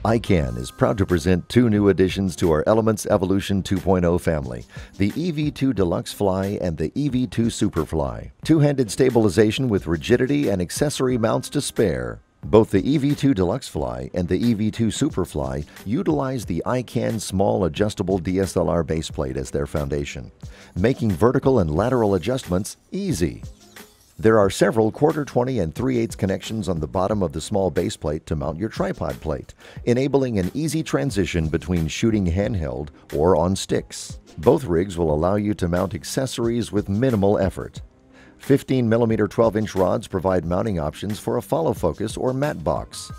ICANN is proud to present two new additions to our Elements Evolution 2.0 family, the EV2 Deluxe Fly and the EV2 Superfly. Two-handed stabilization with rigidity and accessory mounts to spare. Both the EV2 Deluxe Fly and the EV2 Superfly utilize the ICANN small adjustable DSLR baseplate as their foundation, making vertical and lateral adjustments easy. There are several 1/4-20 and 3/8 connections on the bottom of the small base plate to mount your tripod plate, enabling an easy transition between shooting handheld or on sticks. Both rigs will allow you to mount accessories with minimal effort. 15mm 12-inch rods provide mounting options for a follow focus or matte box,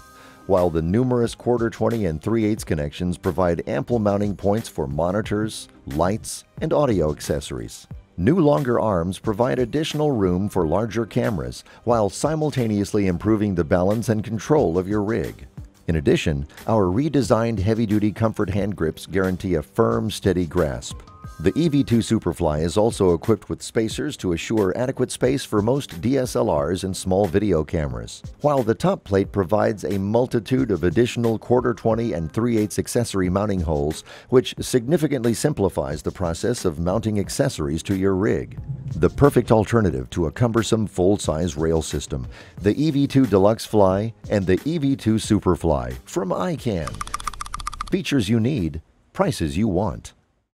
while the numerous 1/4-20 and 3/8 connections provide ample mounting points for monitors, lights, and audio accessories. New longer arms provide additional room for larger cameras while simultaneously improving the balance and control of your rig. In addition, our redesigned heavy-duty comfort hand grips guarantee a firm, steady grasp. The EV2 Superfly is also equipped with spacers to assure adequate space for most DSLRs and small video cameras, while the top plate provides a multitude of additional 1/4-20 and 3/8 accessory mounting holes, which significantly simplifies the process of mounting accessories to your rig. The perfect alternative to a cumbersome full-size rail system, the EV2 Deluxe Fly and the EV2 Superfly from ICANN. Features you need, prices you want.